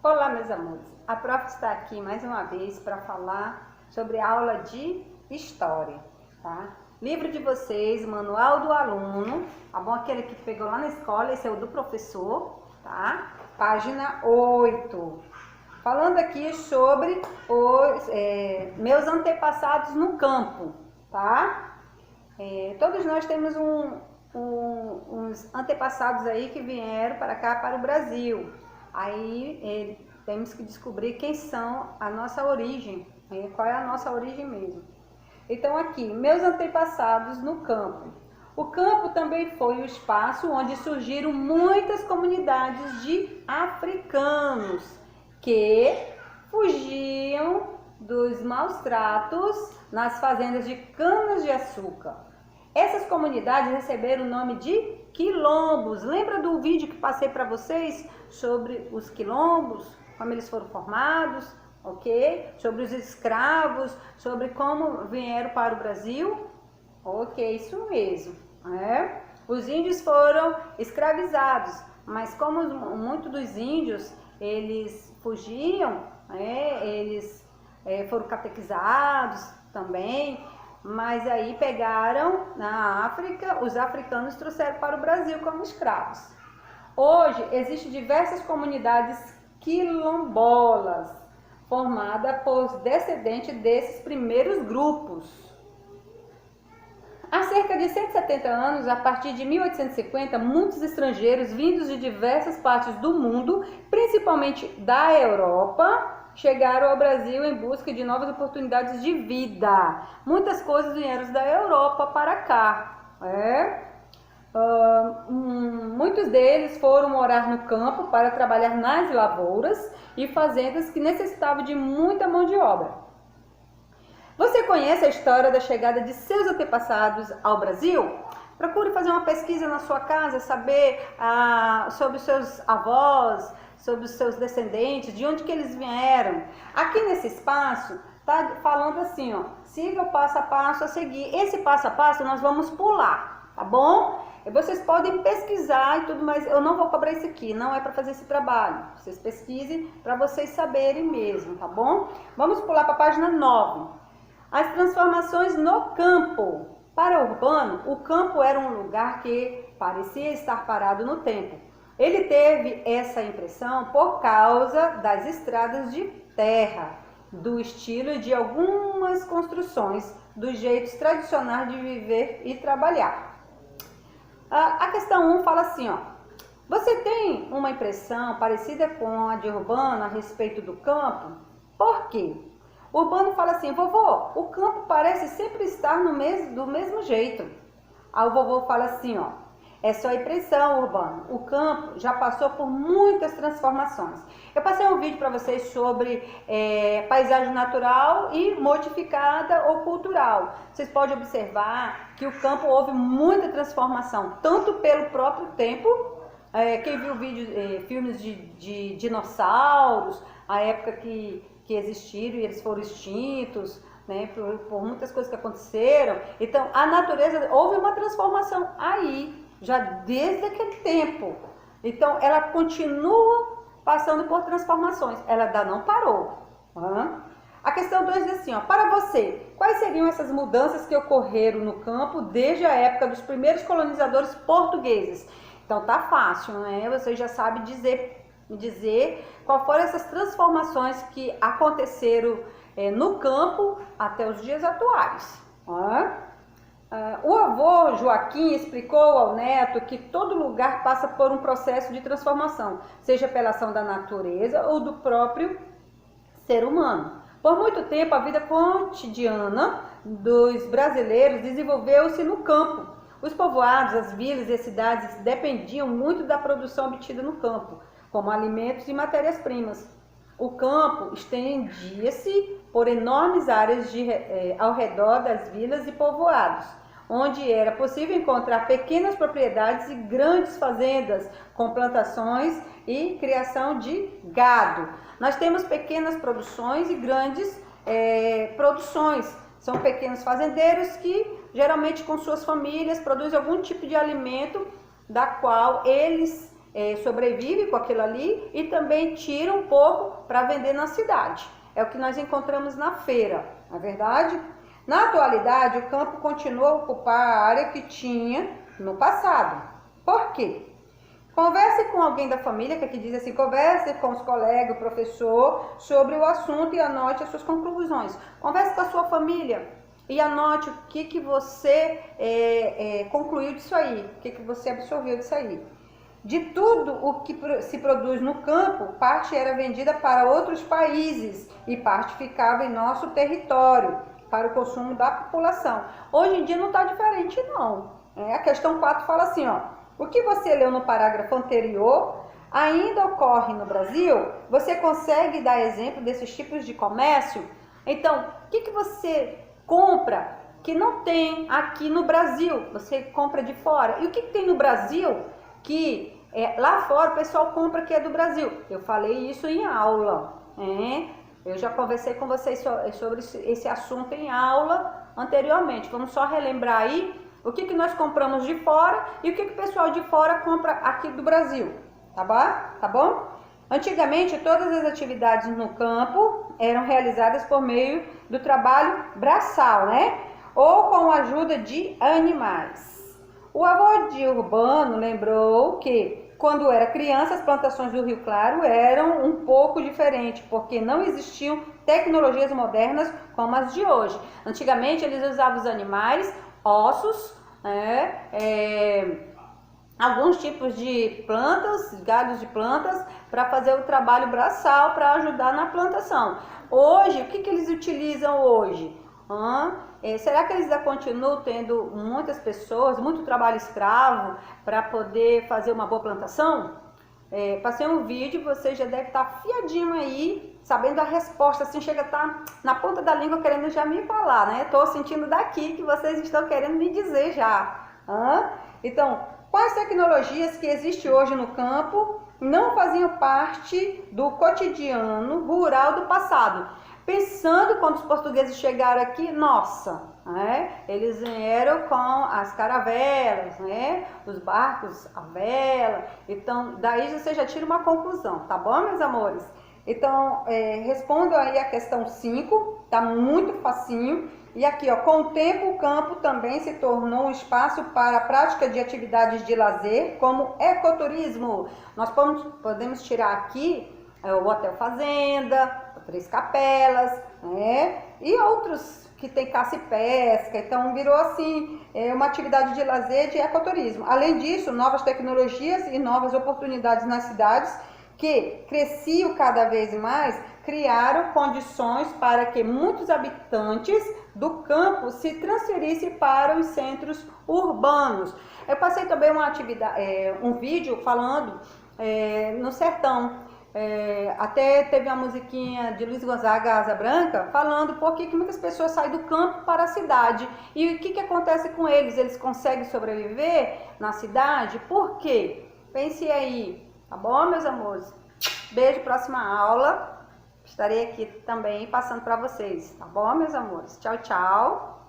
Olá, meus amores. A prof está aqui mais uma vez para falar sobre a aula de História, tá? Livro de vocês, Manual do Aluno, tá bom? Aquele que pegou lá na escola, esse é o do professor, tá? Página 8. Falando aqui sobre os meus antepassados no campo, tá? Todos nós temos uns antepassados aí que vieram para cá, para o Brasil. Aí temos que descobrir quem são a nossa origem, qual é a nossa origem mesmo. Então aqui, meus antepassados no campo. O campo também foi o espaço onde surgiram muitas comunidades de africanos que fugiam dos maus tratos nas fazendas de canas-de-açúcar. Essas comunidades receberam o nome de quilombos. Lembra do vídeo que passei para vocês sobre os quilombos, como eles foram formados, ok? Sobre os escravos, sobre como vieram para o Brasil? Ok, isso mesmo. Os índios foram escravizados, mas como muitos dos índios, eles fugiam, eles foram catequizados também, mas aí pegaram na África, os africanos trouxeram para o Brasil como escravos. Hoje existem diversas comunidades quilombolas, formadas por descendentes desses primeiros grupos. Há cerca de 170 anos, a partir de 1850, muitos estrangeiros vindos de diversas partes do mundo, principalmente da Europa, chegaram ao Brasil em busca de novas oportunidades de vida. Muitas coisas vieram da Europa para cá. Muitos deles foram morar no campo para trabalhar nas lavouras e fazendas que necessitavam de muita mão de obra. Você conhece a história da chegada de seus antepassados ao Brasil? Procure fazer uma pesquisa na sua casa, saber sobre os seus avós, sobre os seus descendentes, de onde que eles vieram. Aqui nesse espaço, tá falando assim, ó, siga o passo a passo a seguir. Esse passo a passo nós vamos pular, tá bom? E vocês podem pesquisar e tudo mais, eu não vou cobrar isso aqui, não é para fazer esse trabalho. Vocês pesquisem para vocês saberem mesmo, tá bom? Vamos pular para a página 9. As transformações no campo. Para o urbano, o campo era um lugar que parecia estar parado no tempo. Ele teve essa impressão por causa das estradas de terra, do estilo de algumas construções, dos jeitos tradicionais de viver e trabalhar. A questão 1 fala assim, ó, você tem uma impressão parecida com a de urbano a respeito do campo? Por quê? O urbano fala assim, vovô, o campo parece sempre estar do mesmo jeito. Aí o vovô fala assim, ó, é só impressão, urbano. O campo já passou por muitas transformações. Eu passei um vídeo para vocês sobre paisagem natural e modificada ou cultural. Vocês podem observar que o campo houve muita transformação, tanto pelo próprio tempo, quem viu filmes de dinossauros, a época que existiram e eles foram extintos, né, por muitas coisas que aconteceram. Então, a natureza, houve uma transformação aí, já desde aquele tempo. Então, ela continua passando por transformações. Ela ainda não parou. A questão 2 diz assim, ó, para você, quais seriam essas mudanças que ocorreram no campo desde a época dos primeiros colonizadores portugueses? Então, tá fácil, né? Você já sabe dizer qual foram essas transformações que aconteceram no campo até os dias atuais. O avô Joaquim explicou ao neto que todo lugar passa por um processo de transformação, seja pela ação da natureza ou do próprio ser humano. Por muito tempo, a vida cotidiana dos brasileiros desenvolveu-se no campo. Os povoados, as vilas e as cidades dependiam muito da produção obtida no campo, como alimentos e matérias-primas. O campo estendia-se por enormes áreas ao redor das vilas e povoados, onde era possível encontrar pequenas propriedades e grandes fazendas com plantações e criação de gado. Nós temos pequenas produções e grandes produções. São pequenos fazendeiros que, geralmente com suas famílias, produzem algum tipo de alimento da qual eles sobrevive com aquilo ali e também tira um pouco para vender na cidade. É o que nós encontramos na feira, não é verdade? Na atualidade, o campo continua a ocupar a área que tinha no passado. Por quê? Converse com alguém da família, que aqui diz assim, converse com os colegas, o professor, sobre o assunto e anote as suas conclusões. Converse com a sua família e anote o que você concluiu disso aí, o que você absorveu disso aí. De tudo o que se produz no campo, parte era vendida para outros países e parte ficava em nosso território, para o consumo da população. Hoje em dia não está diferente não. A questão 4 fala assim, ó, o que você leu no parágrafo anterior ainda ocorre no Brasil? Você consegue dar exemplo desses tipos de comércio? Então, o que você compra que não tem aqui no Brasil? Você compra de fora. E o que tem no Brasil que lá fora o pessoal compra que é do Brasil? Eu falei isso em aula. Eu já conversei com vocês sobre esse assunto em aula anteriormente. Vamos só relembrar aí o que nós compramos de fora e o que o pessoal de fora compra aqui do Brasil, tá bom? Antigamente, todas as atividades no campo eram realizadas por meio do trabalho braçal, né? Ou com a ajuda de animais. O avô de Urbano lembrou que, quando era criança, as plantações do Rio Claro eram um pouco diferentes, porque não existiam tecnologias modernas como as de hoje. Antigamente, eles usavam os animais, ossos, alguns tipos de plantas, galhos de plantas, para fazer o trabalho braçal, para ajudar na plantação. Hoje, o que eles utilizam hoje? Será que eles ainda continuam tendo muitas pessoas, muito trabalho escravo, para poder fazer uma boa plantação? Passei um vídeo, você já deve estar afiadinho aí, sabendo a resposta, assim, chega a estar na ponta da língua querendo já me falar, né? Estou sentindo daqui que vocês estão querendo me dizer já. Então, quais tecnologias que existem hoje no campo não faziam parte do cotidiano rural do passado? Pensando quando os portugueses chegaram aqui, nossa, eles vieram com as caravelas, os barcos à vela. Então, daí você já tira uma conclusão, tá bom, meus amores? Então, respondo aí a questão 5, tá muito facinho. E aqui, ó, com o tempo, o campo também se tornou um espaço para a prática de atividades de lazer, como ecoturismo. Nós podemos tirar aqui o Hotel Fazenda, Três Capelas, e outros que tem caça e pesca. Então, virou assim, uma atividade de lazer de ecoturismo. Além disso, novas tecnologias e novas oportunidades nas cidades, que cresciam cada vez mais, criaram condições para que muitos habitantes do campo se transferissem para os centros urbanos. Eu passei também um vídeo falando no sertão. Até teve uma musiquinha de Luiz Gonzaga, Asa Branca, falando por que muitas pessoas saem do campo para a cidade. E o que acontece com eles? Eles conseguem sobreviver na cidade? Por quê? Pense aí, tá bom, meus amores? Beijo, próxima aula. Estarei aqui também passando para vocês, tá bom, meus amores? Tchau, tchau.